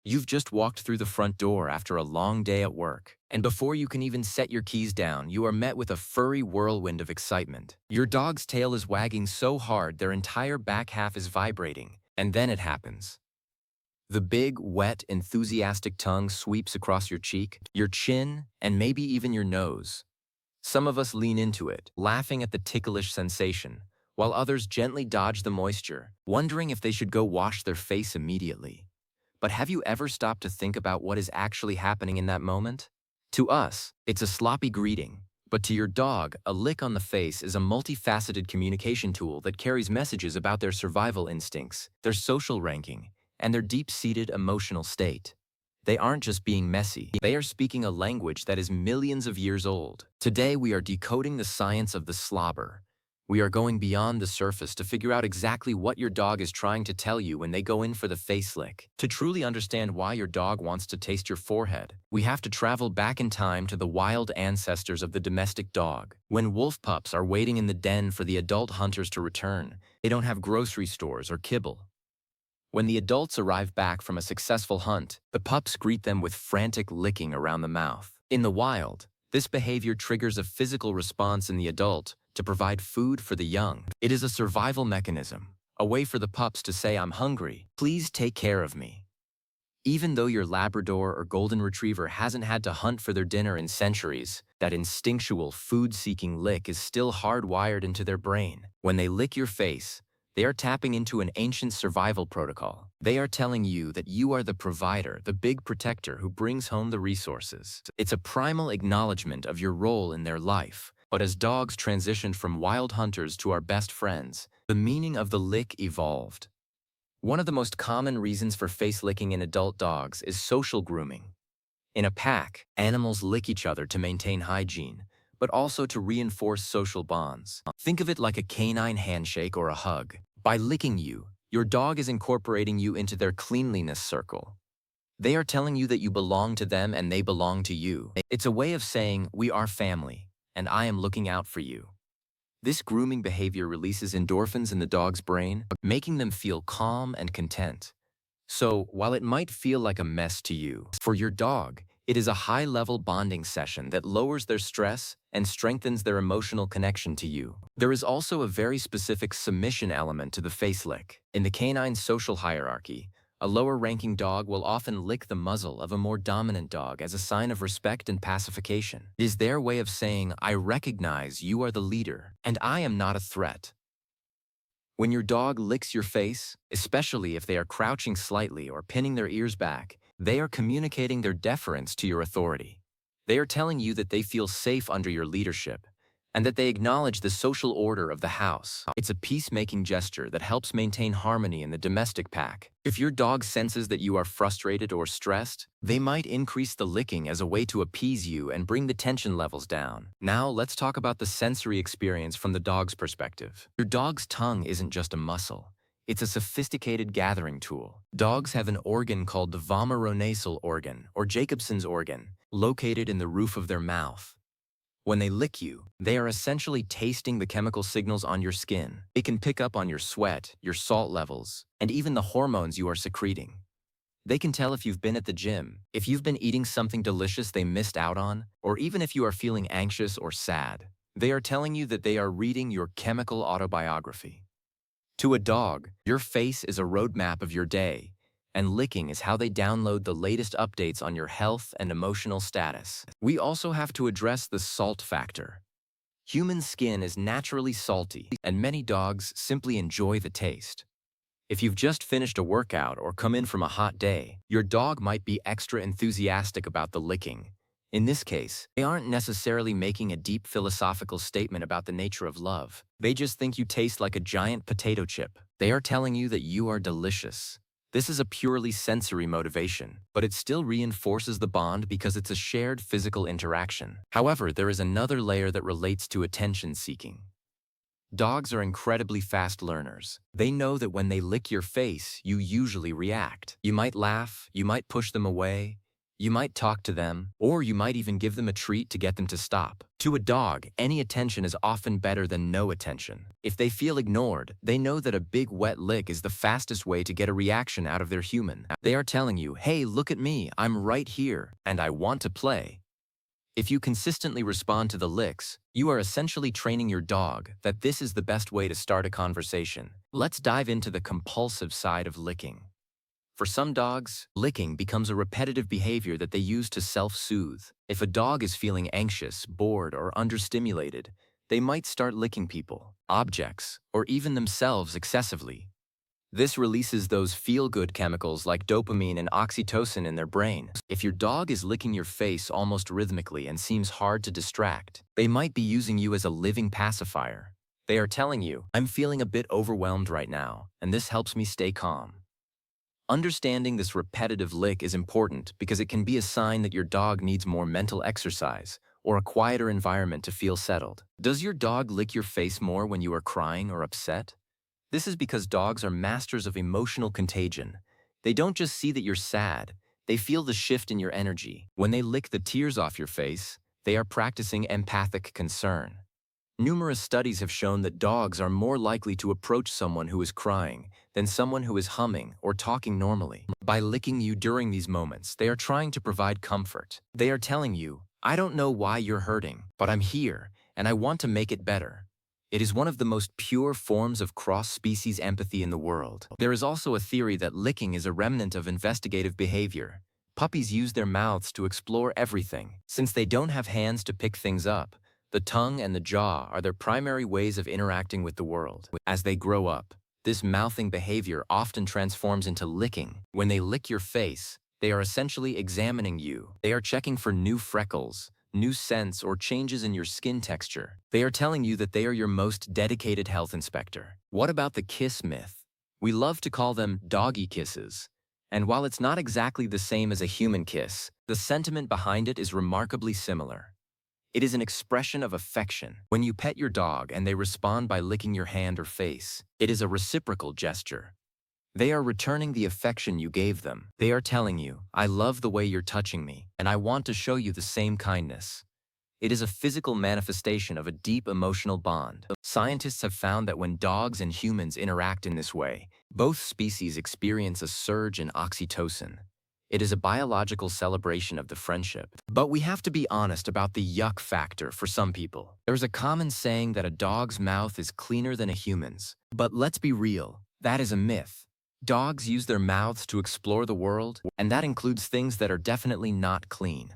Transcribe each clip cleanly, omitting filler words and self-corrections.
You've just walked through the front door after a long day at work, and before you can even set your keys down, you are met with a furry whirlwind of excitement. Your dog's tail is wagging so hard their entire back half is vibrating, and then it happens. The big, wet, enthusiastic tongue sweeps across your cheek, your chin, and maybe even your nose. Some of us lean into it, laughing at the ticklish sensation, while others gently dodge the moisture, wondering if they should go wash their face immediately. But have you ever stopped to think about what is actually happening in that moment? To us, it's a sloppy greeting, but to your dog, a lick on the face is a multifaceted communication tool that carries messages about their survival instincts, their social ranking, and their deep-seated emotional state. They aren't just being messy, they are speaking a language that is millions of years old. Today we are decoding the science of the slobber. We are going beyond the surface to figure out exactly what your dog is trying to tell you when they go in for the face lick. To truly understand why your dog wants to taste your forehead, we have to travel back in time to the wild ancestors of the domestic dog. When wolf pups are waiting in the den for the adult hunters to return, they don't have grocery stores or kibble. When the adults arrive back from a successful hunt, the pups greet them with frantic licking around the mouth. In the wild, this behavior triggers a physical response in the adult to provide food for the young. It is a survival mechanism, a way for the pups to say, "I'm hungry, please take care of me." Even though your Labrador or Golden Retriever hasn't had to hunt for their dinner in centuries, that instinctual food-seeking lick is still hardwired into their brain. When they lick your face, they are tapping into an ancient survival protocol. They are telling you that you are the provider, the big protector who brings home the resources. It's a primal acknowledgement of your role in their life. But as dogs transitioned from wild hunters to our best friends, the meaning of the lick evolved. One of the most common reasons for face licking in adult dogs is social grooming. In a pack, animals lick each other to maintain hygiene, but also to reinforce social bonds. Think of it like a canine handshake or a hug. By licking you, your dog is incorporating you into their cleanliness circle. They are telling you that you belong to them and they belong to you. It's a way of saying, "We are family, and I am looking out for you." This grooming behavior releases endorphins in the dog's brain, making them feel calm and content. So, while it might feel like a mess to you, for your dog, it is a high-level bonding session that lowers their stress and strengthens their emotional connection to you. There is also a very specific submission element to the face lick. In the canine social hierarchy, a lower-ranking dog will often lick the muzzle of a more dominant dog as a sign of respect and pacification. It is their way of saying, "I recognize you are the leader, and I am not a threat." When your dog licks your face, especially if they are crouching slightly or pinning their ears back, they are communicating their deference to your authority. They are telling you that they feel safe under your leadership, and that they acknowledge the social order of the house. It's a peacemaking gesture that helps maintain harmony in the domestic pack. If your dog senses that you are frustrated or stressed, they might increase the licking as a way to appease you and bring the tension levels down. Now, let's talk about the sensory experience from the dog's perspective. Your dog's tongue isn't just a muscle. It's a sophisticated gathering tool. Dogs have an organ called the vomeronasal organ, or Jacobson's organ, located in the roof of their mouth. When they lick you, they are essentially tasting the chemical signals on your skin. They can pick up on your sweat, your salt levels, and even the hormones you are secreting. They can tell if you've been at the gym, if you've been eating something delicious they missed out on, or even if you are feeling anxious or sad. They are telling you that they are reading your chemical autobiography. To a dog, your face is a roadmap of your day, and licking is how they download the latest updates on your health and emotional status. We also have to address the salt factor. Human skin is naturally salty, and many dogs simply enjoy the taste. If you've just finished a workout or come in from a hot day, your dog might be extra enthusiastic about the licking. In this case, they aren't necessarily making a deep philosophical statement about the nature of love. They just think you taste like a giant potato chip. They are telling you that you are delicious. This is a purely sensory motivation, but it still reinforces the bond because it's a shared physical interaction. However, there is another layer that relates to attention-seeking. Dogs are incredibly fast learners. They know that when they lick your face, you usually react. You might laugh, you might push them away, You might talk to them, or you might even give them a treat to get them to stop. To a dog, any attention is often better than no attention. If they feel ignored, they know that a big wet lick is the fastest way to get a reaction out of their human. They are telling you, hey, look at me, I'm right here, and I want to play. If you consistently respond to the licks, you are essentially training your dog that this is the best way to start a conversation. Let's dive into the compulsive side of licking. For some dogs, licking becomes a repetitive behavior that they use to self-soothe. If a dog is feeling anxious, bored, or understimulated, they might start licking people, objects, or even themselves excessively. This releases those feel-good chemicals like dopamine and oxytocin in their brain. If your dog is licking your face almost rhythmically and seems hard to distract, they might be using you as a living pacifier. They are telling you, I'm feeling a bit overwhelmed right now, and this helps me stay calm. Understanding this repetitive lick is important because it can be a sign that your dog needs more mental exercise or a quieter environment to feel settled. Does your dog lick your face more when you are crying or upset? This is because dogs are masters of emotional contagion. They don't just see that you're sad, they feel the shift in your energy. When they lick the tears off your face, they are practicing empathic concern. Numerous studies have shown that dogs are more likely to approach someone who is crying than someone who is humming or talking normally. By licking you during these moments, they are trying to provide comfort. They are telling you, I don't know why you're hurting, but I'm here, and I want to make it better. It is one of the most pure forms of cross-species empathy in the world. There is also a theory that licking is a remnant of investigative behavior. Puppies use their mouths to explore everything. Since they don't have hands to pick things up, the tongue and the jaw are their primary ways of interacting with the world. As they grow up, this mouthing behavior often transforms into licking. When they lick your face, they are essentially examining you. They are checking for new freckles, new scents, or changes in your skin texture. They are telling you that they are your most dedicated health inspector. What about the kiss myth? We love to call them doggy kisses. And while it's not exactly the same as a human kiss, the sentiment behind it is remarkably similar. It is an expression of affection. When you pet your dog and they respond by licking your hand or face, it is a reciprocal gesture. They are returning the affection you gave them. They are telling you, I love the way you're touching me, and I want to show you the same kindness. It is a physical manifestation of a deep emotional bond. Scientists have found that when dogs and humans interact in this way, both species experience a surge in oxytocin. It is a biological celebration of the friendship. But we have to be honest about the yuck factor for some people. There's a common saying that a dog's mouth is cleaner than a human's. But let's be real, that is a myth. Dogs use their mouths to explore the world, and that includes things that are definitely not clean.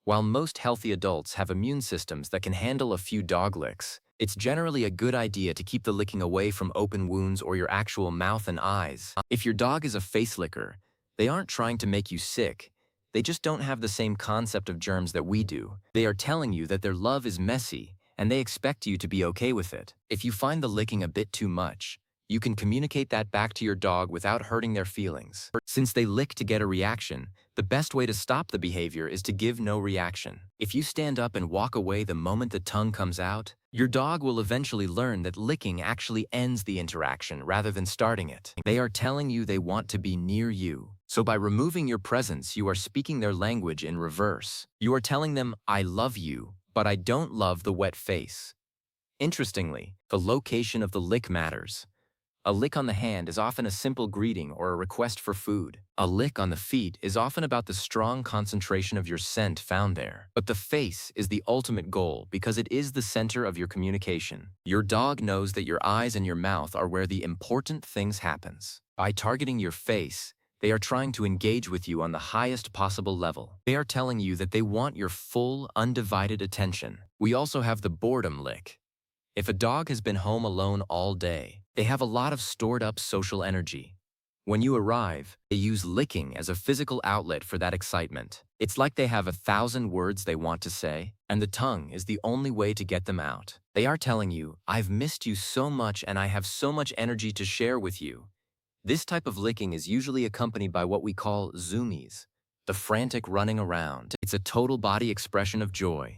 While most healthy adults have immune systems that can handle a few dog licks, it's generally a good idea to keep the licking away from open wounds or your actual mouth and eyes. If your dog is a face licker, they aren't trying to make you sick. They just don't have the same concept of germs that we do. They are telling you that their love is messy, and they expect you to be okay with it. If you find the licking a bit too much, you can communicate that back to your dog without hurting their feelings. Since they lick to get a reaction, the best way to stop the behavior is to give no reaction. If you stand up and walk away the moment the tongue comes out, your dog will eventually learn that licking actually ends the interaction rather than starting it. They are telling you they want to be near you. So by removing your presence, you are speaking their language in reverse. You are telling them, I love you, but I don't love the wet face. Interestingly, the location of the lick matters. A lick on the hand is often a simple greeting or a request for food. A lick on the feet is often about the strong concentration of your scent found there. But the face is the ultimate goal because it is the center of your communication. Your dog knows that your eyes and your mouth are where the important things happens. By targeting your face, they are trying to engage with you on the highest possible level. They are telling you that they want your full, undivided attention. We also have the boredom lick. If a dog has been home alone all day, they have a lot of stored-up social energy. When you arrive, they use licking as a physical outlet for that excitement. It's like they have 1,000 words they want to say, and the tongue is the only way to get them out. They are telling you, I've missed you so much and I have so much energy to share with you. This type of licking is usually accompanied by what we call zoomies, the frantic running around. It's a total body expression of joy.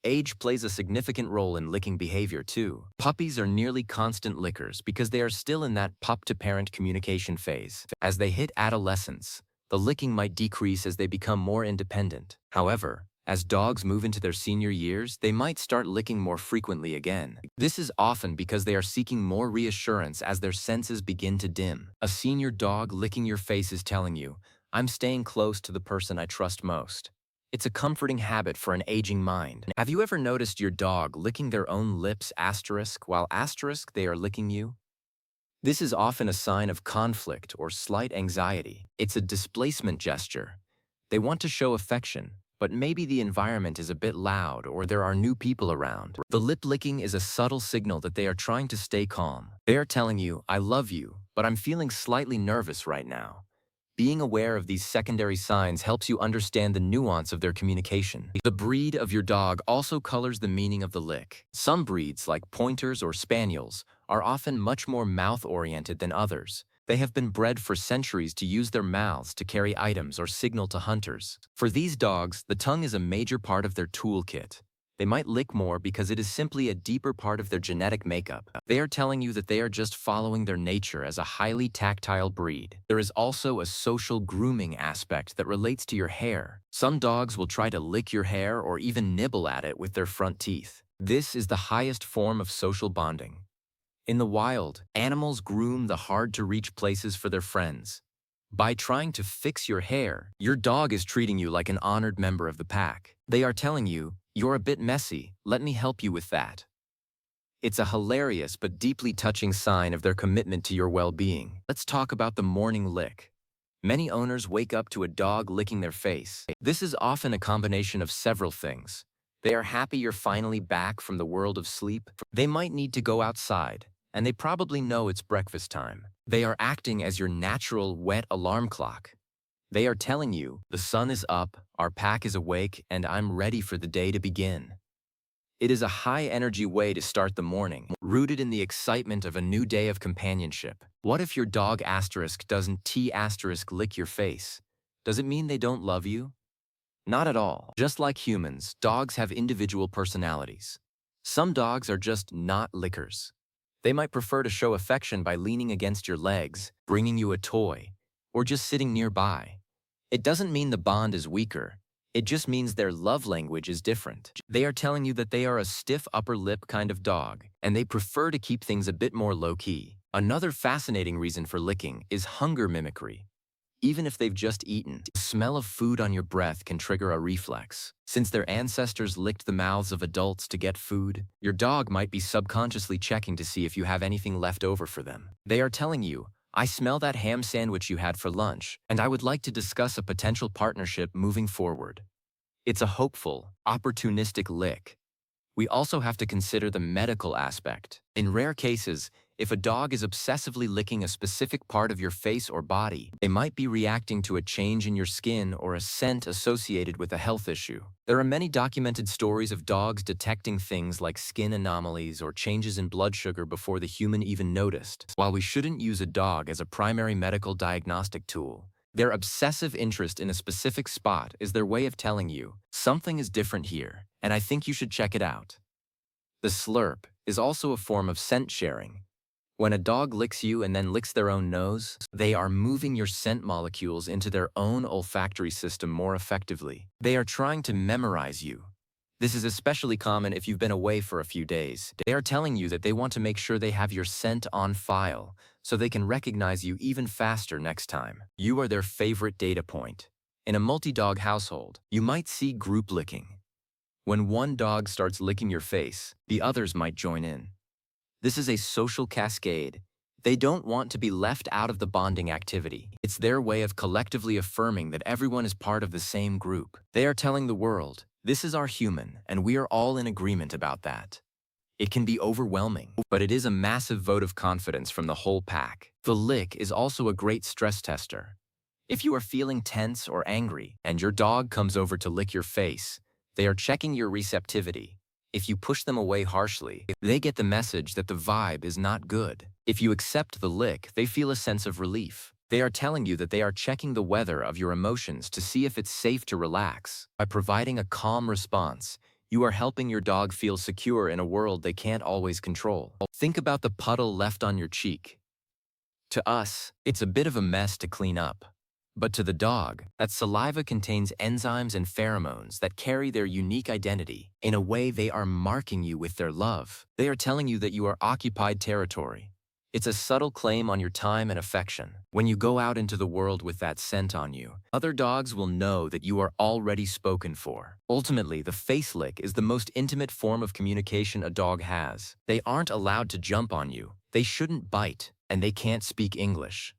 Age plays a significant role in licking behavior too. Puppies are nearly constant lickers because they are still in that pup-to-parent communication phase. As they hit adolescence, The licking might decrease as they become more independent. However, as dogs move into their senior years, they might start licking more frequently again. This is often because they are seeking more reassurance as their senses begin to dim. A senior dog licking your face is telling you, "I'm staying close to the person I trust most." It's a comforting habit for an aging mind. Have you ever noticed your dog licking their own lips while they are licking you? This is often a sign of conflict or slight anxiety. It's a displacement gesture. They want to show affection, but maybe the environment is a bit loud or there are new people around. The lip licking is a subtle signal that they are trying to stay calm. They are telling you, "I love you, but I'm feeling slightly nervous right now." Being aware of these secondary signs helps you understand the nuance of their communication. The breed of your dog also colors the meaning of the lick. Some breeds, like pointers or spaniels, are often much more mouth-oriented than others. They have been bred for centuries to use their mouths to carry items or signal to hunters. For these dogs, the tongue is a major part of their toolkit. They might lick more because it is simply a deeper part of their genetic makeup. They are telling you that they are just following their nature as a highly tactile breed. There is also a social grooming aspect that relates to your hair. Some dogs will try to lick your hair or even nibble at it with their front teeth. This is the highest form of social bonding. In the wild, animals groom the hard-to-reach places for their friends. By trying to fix your hair, your dog is treating you like an honored member of the pack. They are telling you, "You're a bit messy, let me help you with that." It's a hilarious but deeply touching sign of their commitment to your well-being. Let's talk about the morning lick. Many owners wake up to a dog licking their face. This is often a combination of several things. They are happy you're finally back from the world of sleep. They might need to go outside, and they probably know it's breakfast time. They are acting as your natural wet alarm clock. They are telling you, "The sun is up, our pack is awake, and I'm ready for the day to begin." It is a high-energy way to start the morning, rooted in the excitement of a new day of companionship. What if your dog doesn't lick your face? Does it mean they don't love you? Not at all. Just like humans, dogs have individual personalities. Some dogs are just not lickers. They might prefer to show affection by leaning against your legs, bringing you a toy, or just sitting nearby. It doesn't mean the bond is weaker. It just means their love language is different. They are telling you that they are a stiff upper lip kind of dog, and they prefer to keep things a bit more low-key. Another fascinating reason for licking is hunger mimicry. Even if they've just eaten, the smell of food on your breath can trigger a reflex. Since their ancestors licked the mouths of adults to get food, your dog might be subconsciously checking to see if you have anything left over for them. They are telling you, "I smell that ham sandwich you had for lunch, and I would like to discuss a potential partnership moving forward." It's a hopeful, opportunistic lick. We also have to consider the medical aspect. In rare cases, if a dog is obsessively licking a specific part of your face or body, they might be reacting to a change in your skin or a scent associated with a health issue. There are many documented stories of dogs detecting things like skin anomalies or changes in blood sugar before the human even noticed. While we shouldn't use a dog as a primary medical diagnostic tool, their obsessive interest in a specific spot is their way of telling you, "Something is different here, and I think you should check it out." The slurp is also a form of scent sharing. When a dog licks you and then licks their own nose, they are moving your scent molecules into their own olfactory system more effectively. They are trying to memorize you. This is especially common if you've been away for a few days. They are telling you that they want to make sure they have your scent on file, so they can recognize you even faster next time. You are their favorite data point. In a multi-dog household, you might see group licking. When one dog starts licking your face, the others might join in. This is a social cascade. They don't want to be left out of the bonding activity. It's their way of collectively affirming that everyone is part of the same group. They are telling the world, "This is our human, and we are all in agreement about that." It can be overwhelming, but it is a massive vote of confidence from the whole pack. The lick is also a great stress tester. If you are feeling tense or angry, and your dog comes over to lick your face, they are checking your receptivity. If you push them away harshly, they get the message that the vibe is not good. If you accept the lick, they feel a sense of relief. They are telling you that they are checking the weather of your emotions to see if it's safe to relax. By providing a calm response, you are helping your dog feel secure in a world they can't always control. Think about the puddle left on your cheek. To us, it's a bit of a mess to clean up. But to the dog, that saliva contains enzymes and pheromones that carry their unique identity. In a way, they are marking you with their love. They are telling you that you are occupied territory. It's a subtle claim on your time and affection. When you go out into the world with that scent on you, other dogs will know that you are already spoken for. Ultimately, the face lick is the most intimate form of communication a dog has. They aren't allowed to jump on you, they shouldn't bite, and they can't speak English.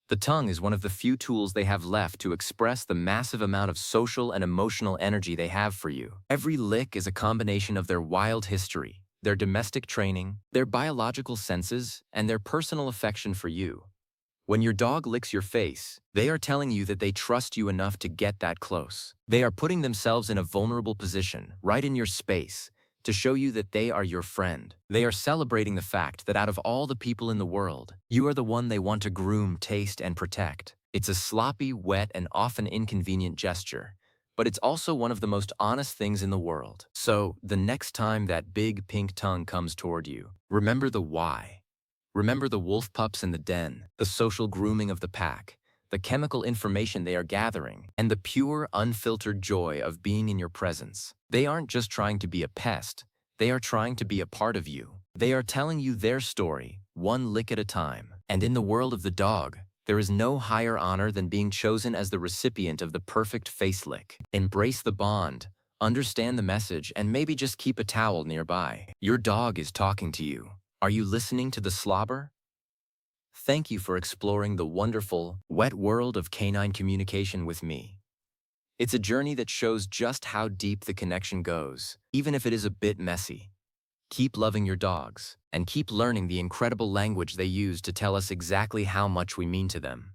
The tongue is one of the few tools they have left to express the massive amount of social and emotional energy they have for you. Every lick is a combination of their wild history, their domestic training, their biological senses, and their personal affection for you. When your dog licks your face, they are telling you that they trust you enough to get that close. They are putting themselves in a vulnerable position, right in your space, to show you that they are your friend. They are celebrating the fact that out of all the people in the world, you are the one they want to groom, taste, and protect. It's a sloppy, wet, and often inconvenient gesture, but it's also one of the most honest things in the world. So, the next time that big pink tongue comes toward you, remember the why. Remember the wolf pups in the den, the social grooming of the pack, the chemical information they are gathering, and the pure, unfiltered joy of being in your presence. They aren't just trying to be a pest, they are trying to be a part of you. They are telling you their story, one lick at a time. And in the world of the dog, there is no higher honor than being chosen as the recipient of the perfect face lick. Embrace the bond, understand the message, and maybe just keep a towel nearby. Your dog is talking to you. Are you listening to the slobber? Thank you for exploring the wonderful, wet world of canine communication with me. It's a journey that shows just how deep the connection goes, even if it is a bit messy. Keep loving your dogs, and keep learning the incredible language they use to tell us exactly how much we mean to them.